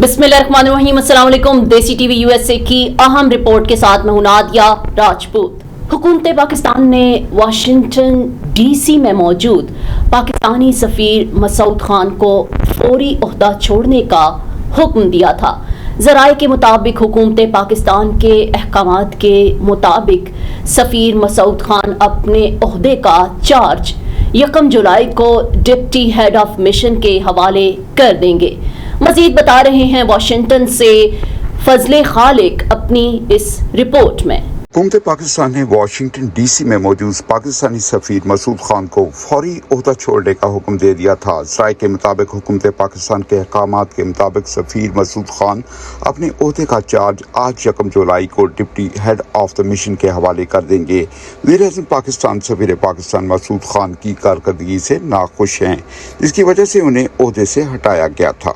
बिस्मिल्लाहिर्रहमानिर्रहीम। अस्सलाम वालेकुम। देसी टीवी यूएसए की अहम रिपोर्ट के साथ मैं हूं नादिया राजपूत। हुकूमत पाकिस्तान ने वाशिंगटन डीसी में मौजूद पाकिस्तानी सफीर मसूद खान को फौरी ओहदा छोड़ने का हुक्म दिया था। ज़राए के मुताबिक हुकूमत पाकिस्तान के अहकामात के मुताबिक सफीर मसूद खान अपने ओहदे का चार्ज 1 जुलाई को डिप्टी हेड ऑफ मिशन के हवाले कर देंगे। मजीद बता रहे हैं वाशिंगटन से फ़ज़ल-ए-ख़ालिक अपनी इस रिपोर्ट में। हुकूमत पाकिस्तान ने वाशिंगटन डीसी में मौजूद पाकिस्तानी सफीर मसूद खान को फौरी ओहदा छोड़ने का हुक्म दे दिया था। ज़राए के मुताबिक हुकूमत पाकिस्तान के अहकामात के मुताबिक सफीर मसूद खान अपने ओहदे का चार्ज आज 1 जुलाई को deputy head of the mission के हवाले कर देंगे। वज़ीर-ए-आज़म पाकिस्तान सफीर पाकिस्तान मसूद खान की कारकर्दगी से नाखुश हैं, जिसकी वजह से उन्हें ओहदे से हटाया गया था,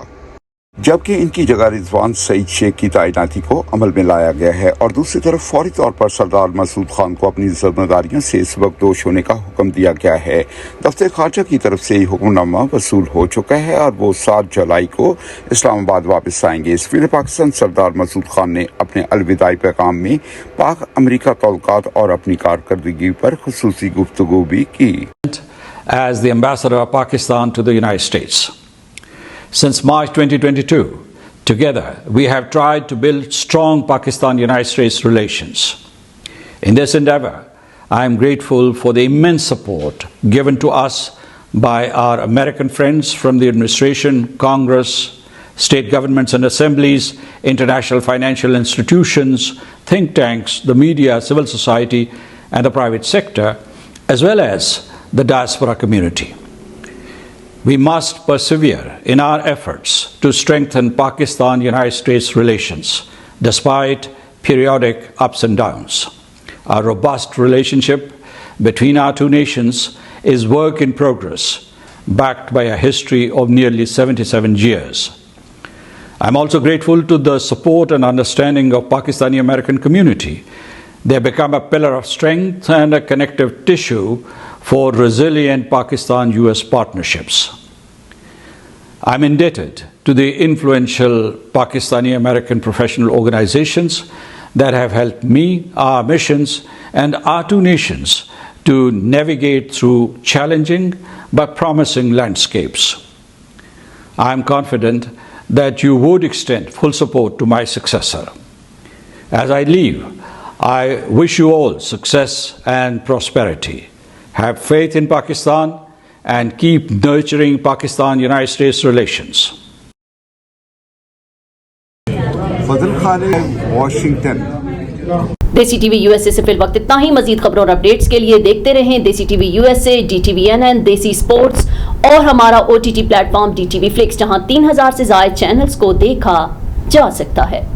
जबकि इनकी जगह रिजवान सईद शेख की तैनाती को अमल में लाया गया है। और दूसरी तरफ फौरी तौर पर सरदार मसूद खान को अपनी जिम्मेदारियों से सबकदोश होने का हुक्म दिया गया है। दफ्तर खारजा की तरफ से हुक्मनामा वसूल हो चुका है और वो 7 जुलाई को इस्लामाबाद वापस आएंगे। सफीर पाकिस्तान सरदार मसूद खान ने अपने अलविदाई पैगाम में पाक अमरीका ताल्लुकात और अपनी कारकर्दगी पर खुसूसी गुफ्तगू भी की। As the ambassador of Pakistan to the United States. Since March 2022, together we have tried to build strong Pakistan-United States relations. In this endeavor, I am grateful for the immense support given to us by our American friends from the administration, Congress, state governments and assemblies, international financial institutions, think tanks, the media, civil society and the private sector, as well as the diaspora community. We must persevere in our efforts to strengthen Pakistan-United States relations despite periodic ups and downs. Our robust relationship between our two nations is work in progress, backed by a history of nearly 77 years. I'm also grateful to the support and understanding of Pakistani-American community. They have become a pillar of strength and a connective tissue for resilient Pakistan-US partnerships. I'm indebted to the influential Pakistani-American professional organizations that have helped me, our missions, and our two nations to navigate through challenging but promising landscapes. I'm confident that you would extend full support to my successor. As I leave, I wish you all success and prosperity. Have faith in Pakistan and keep nurturing Pakistan-United States relations. Washington. देसी TV USA से fill वक्त इतना ही। मजीद खबरों और updates के लिए देखते रहें देसी टीवी यूएसए, DTVNN, देसी स्पोर्ट्स और हमारा OTT प्लेटफॉर्म DTV फ्लिक्स, जहां 3000 से ज्यादा चैनल्स को देखा जा सकता है।